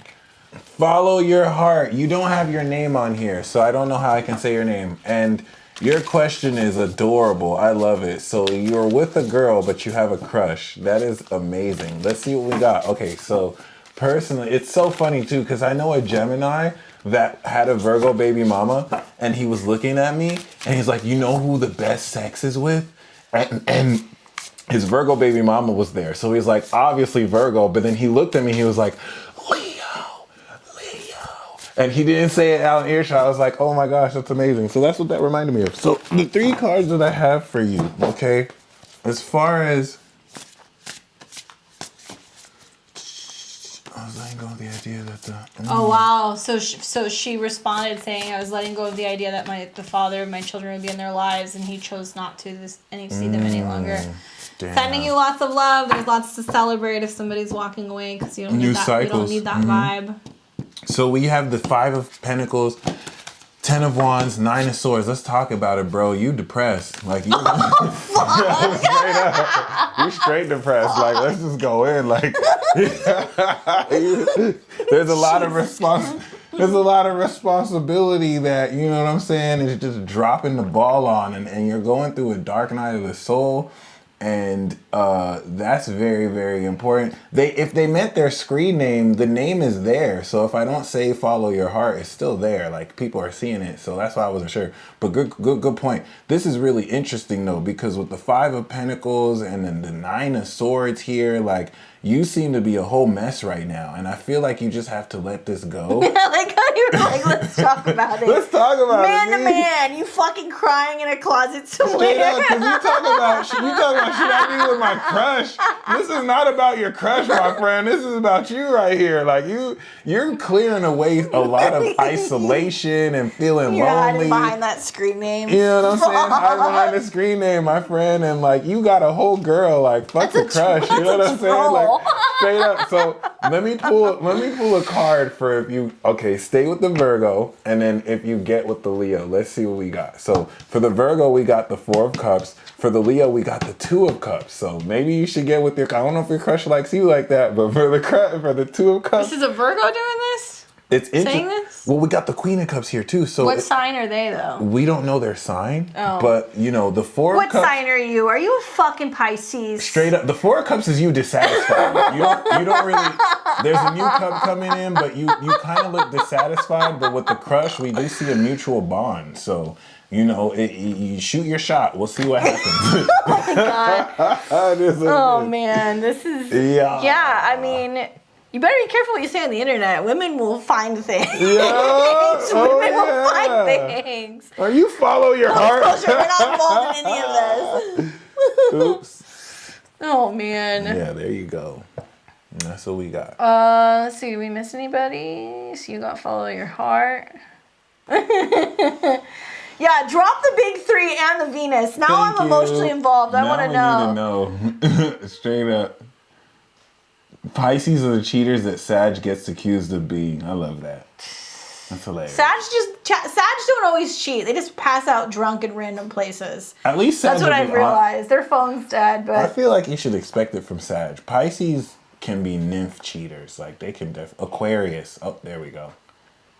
Follow your heart. You don't have your name on here, so I don't know how I can say your name. And your question is adorable. I love it. So you're with a girl, but you have a crush. That is amazing. Let's see what we got. Okay, so personally, it's so funny too, because I know a Gemini that had a Virgo baby mama, and he was looking at me, and he's like, you know who the best sex is with? And his Virgo baby mama was there. So he's like, obviously Virgo, but then he looked at me, he was like, Leo. And he didn't say it out in earshot. I was like, oh my gosh, that's amazing. So that's what that reminded me of. So the three cards that I have for you, okay, as far as, I was letting go of the idea that Oh wow! So she responded saying, "I was letting go of the idea that the father of my children would be in their lives, and he chose not to see them any longer." Damn. Sending you lots of love. There's lots to celebrate if somebody's walking away because you don't need that. You don't need that vibe. So we have the Five of Pentacles, 10 of Wands, 9 of Swords. Let's talk about it, bro. You depressed. Like, you straight up. You straight depressed. Like, let's just go in. Like, there's a lot of responsibility that, you know what I'm saying, is just dropping the ball on, and you're going through a dark night of the soul. And that's very, very important. If they meant their screen name, the name is there. So if I don't say follow your heart, it's still there. Like, people are seeing it. So that's why I wasn't sure. But good point. This is really interesting though, because with the Five of Pentacles and then the 9 of Swords here, like, you seem to be a whole mess right now. And I feel like you just have to let this go. Like how you were like, let's talk about it. Let's talk about it. Man to man, you fucking crying in a closet somewhere. Straight up, because you talk about should I be with my crush? This is not about your crush, my friend. This is about you right here. Like, you're clearing away a lot of isolation and feeling you're lonely. hiding behind that screen name. You know what I'm saying? Hiding behind the screen name, my friend. And like, you got a whole girl. Like, fuck the crush. You know what I'm saying? Like, straight up. So let me pull a card for if you stay with the Virgo, and then if you get with the Leo, let's see what we got. So for the Virgo, we got the 4 of Cups. For the Leo, we got the 2 of Cups. So maybe you should get with your. I don't know if your crush likes you like that, but for the 2 of Cups. This is a Virgo doing this? It's saying this? Well, we got the Queen of Cups here too. So what sign are they though? We don't know their sign. Oh. But you know, the 4 of Cups. What sign are you? Are you a fucking Pisces? Straight up, the 4 of Cups is you dissatisfied. you don't really. There's a new cup coming in, but you kind of look dissatisfied. But with the crush, we do see a mutual bond. So. You know, you shoot your shot. We'll see what happens. Oh my god. Oh man, this is. Yeah. I mean, You better be careful what you say on the internet. Women will find things. Yeah. Women will find things. Or you follow your heart. We're not involved in any of this. Oops. Oh, man. Yeah, there you go. That's what we got. Let's see. Did we miss anybody? So you got follow your heart. Yeah, drop the big 3 and the Venus. Now Thank I'm emotionally you. involved. I want to know. Need to know. Straight up. Pisces are the cheaters that Sag gets accused of being. I love that. That's hilarious. Sag don't always cheat. They just pass out drunk in random places. At least Sag that's what I've realized. Their phone's dead, but I feel like you should expect it from Sag. Pisces can be nymph cheaters. Like they can Aquarius. Oh, there we go.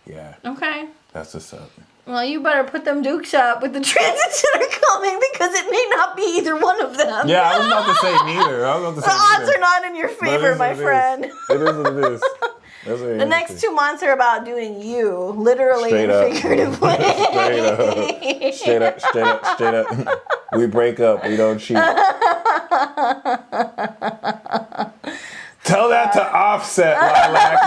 Yeah. Okay. That's what's up. Well, you better put them dukes up with the transits that are coming because it may not be either one of them. Yeah, I was about to say neither. The odds are not in your favor, my friend. It is what it is. That's the next 2 months are about doing you, literally and figuratively. Straight up. We break up. We don't cheat. Tell that to Offset, Lilac.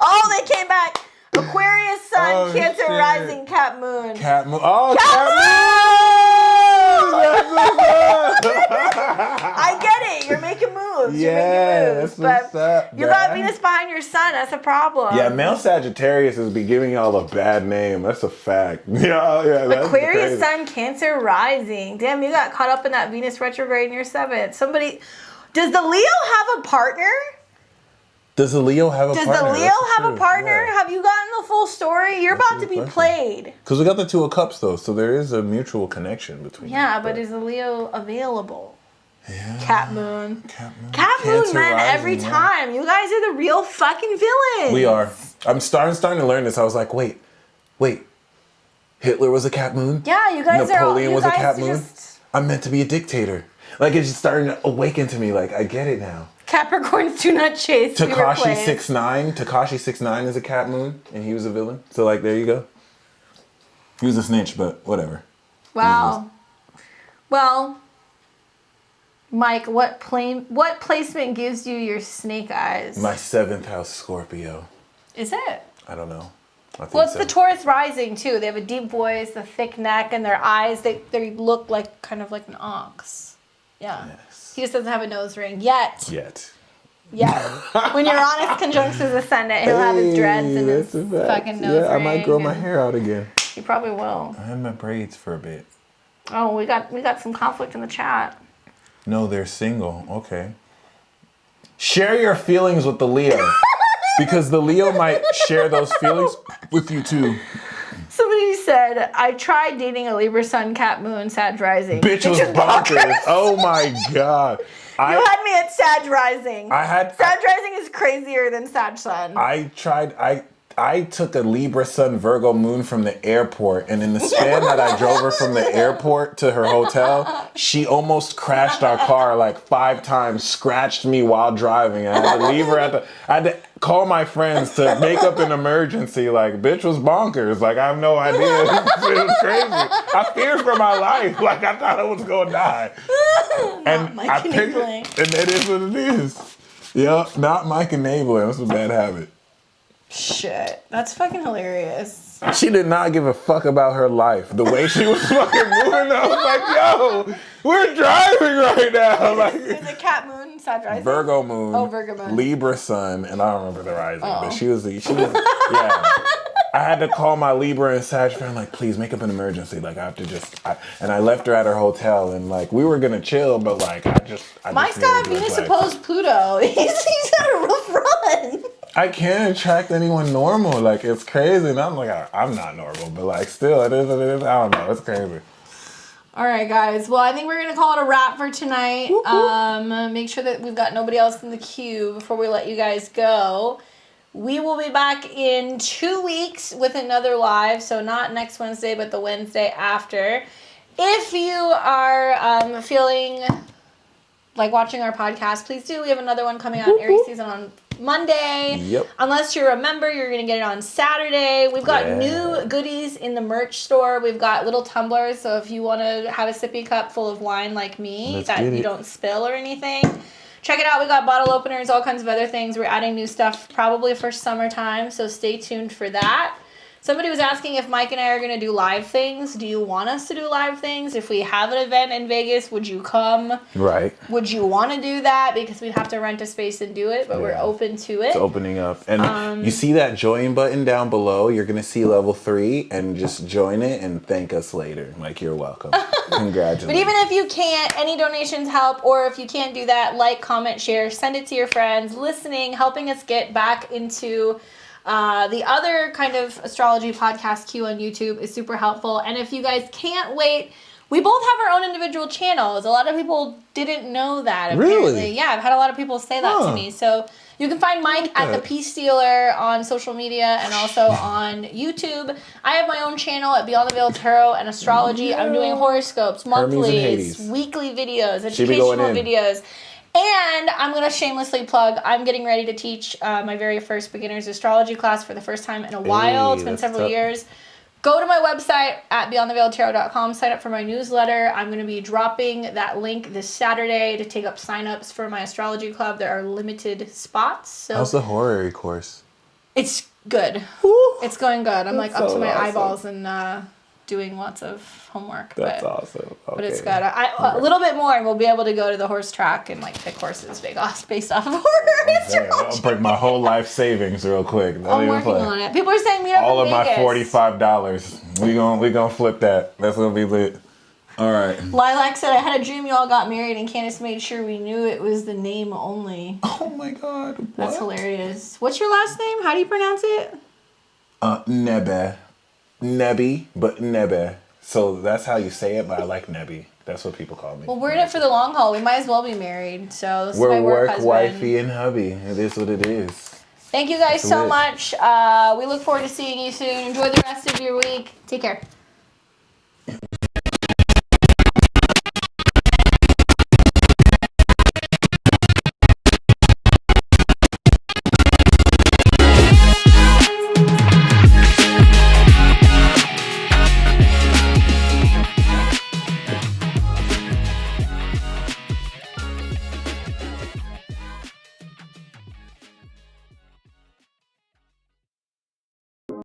Oh, they came back. Aquarius Sun, Cancer Rising, Cat Moon. Cat Moon. Oh, Cat Moon! I get it. You're making moves. Yeah, You're making moves. that's what's up, you got Venus behind your Sun. That's a problem. Yeah, male Sagittarius is be giving y'all a bad name. That's a fact. Yeah, that's Aquarius crazy. Sun, Cancer Rising. Damn, you got caught up in that Venus retrograde in your 7th. Does the Leo have a partner? Does the Leo have a partner? Does the Leo have a partner? Yeah. Have you gotten the full story? You're about to be played. Because we got the 2 of Cups, though, so there is a mutual connection between them. Yeah, but is the Leo available? Yeah. Cat Moon. Cat Moon, Cancer man, rising, every yeah. time. You guys are the real fucking villains. We are. I'm starting to learn this. I was like, wait. Hitler was a Cat Moon? Yeah, you guys Napoleon are. was a Cat Moon? Just... I'm meant to be a dictator. Like, it's just starting to awaken to me. Like, I get it now. Capricorns do not chase. Tekashi 6ix9ine. Tekashi 6ix9ine is a Cat Moon, and he was a villain. So, like, there you go. He was a snitch, but whatever. Wow. Well, Mike, what placement gives you your snake eyes? My 7th house Scorpio. Is it? I don't know. I think Well, it's so. the Taurus rising too. They have a deep voice, a thick neck, and their eyes they look like kind of like an ox. Yeah. Yes. He just doesn't have a nose ring yet. Yet. When Uranus conjuncts his ascendant, he'll have his dreads and his fucking nose ring. Yeah, I might grow my hair out again. He probably will. I had my braids for a bit. Oh, we got some conflict in the chat. No, they're single. Okay. Share your feelings with the Leo. Because the Leo might share those feelings with you too. Somebody said, I tried dating a Libra Sun, Cat Moon, Sag Rising. Bitch was bonkers. Oh my God. You had me at Sag Rising. Sag Rising is crazier than Sag Sun. I took a Libra Sun Virgo Moon from the airport, and in the span that I drove her from the airport to her hotel, she almost crashed our car like 5 times, scratched me while driving. I had to leave her I had to call my friends to make up an emergency. Like, bitch was bonkers. Like, I have no idea. It was crazy. I feared for my life. Like, I thought I was gonna die. And I picked it, and it is what it is. Yeah, not Mike enabling. That's a bad habit. Shit, that's fucking hilarious. She did not give a fuck about her life. The way she was fucking moving, I was like, yo, we're driving right now. Like, is it Cat Moon, Sag Rising? Virgo Moon. Oh, Virgo Moon. Libra Sun, and I don't remember the rising, but she was, yeah. I had to call my Libra and Sag friend, like, please make up an emergency. Like, I have to and I left her at her hotel, and like, we were gonna chill, but like, Mike's got Venus opposed Pluto. He's had a rough run. I can't attract anyone normal. Like, it's crazy. And I'm like, I'm not normal, but like, still, it is what it is. I don't know. It's crazy. All right, guys. Well, I think we're going to call it a wrap for tonight. Make sure that we've got nobody else in the queue before we let you guys go. We will be back in 2 weeks with another live. So not next Wednesday, but the Wednesday after. If you are feeling like watching our podcast, please do. We have another one coming out, Aries season on Monday. Yep. Unless you're a member, you're going to get it on Saturday. We've got new goodies in the merch store. We've got little tumblers, so if you want to have a sippy cup full of wine like me that you don't spill or anything, check it out. We got bottle openers, all kinds of other things. We're adding new stuff probably for summertime, so stay tuned for that. Somebody was asking if Mike and I are going to do live things. Do you want us to do live things? If we have an event in Vegas, would you come? Right. Would you want to do that? Because we'd have to rent a space and do it, but we're open to it. It's opening up. And you see that join button down below? You're going to see level 3 and just join it and thank us later. Like, you're welcome. Congratulations. But even if you can't, any donations help. Or if you can't do that, like, comment, share, send it to your friends. Listening, helping us get back into... the other kind of astrology podcast queue on YouTube is super helpful. And if you guys can't wait, we both have our own individual channels. A lot of people didn't know that. Apparently. Really? Yeah, I've had a lot of people say that to me. So you can find Mike at the Peace Stealer on social media and also on YouTube. I have my own channel at Beyond the Veil Tarot and Astrology. I'm doing horoscopes, monthlies, weekly videos, educational videos. And I'm going to shamelessly plug, I'm getting ready to teach my very first beginner's astrology class for the first time in a while. It's been several years. Go to my website at beyondtheveiltarot.com, sign up for my newsletter. I'm going to be dropping that link this Saturday to take up signups for my astrology club. There are limited spots. So how's the horary course? It's good. Woo! It's going good. I'm like That's up so to my awesome. eyeballs and doing lots of homework. That's awesome. Okay. But it's good. A little bit more, and we'll be able to go to the horse track and like pick horses based off of horror. I'll break my whole life savings real quick. I'm working on it. People are saying meet up all in of Vegas. my $45. We gonna flip that. That's gonna be lit. All right. Lilac said, I had a dream you all got married and Candace made sure we knew it was the name only. Oh my God. What? That's hilarious. What's your last name? How do you pronounce it? Nebe. Nebi, but Nebe. So that's how you say it, but I like Nebi. That's what people call me. Well, we're in it for the long haul. We might as well be married. So this is We're my work work, husband. wifey, and hubby. It is what it is. Thank you guys That's so lit. much. We look forward to seeing you soon. Enjoy the rest of your week. Take care.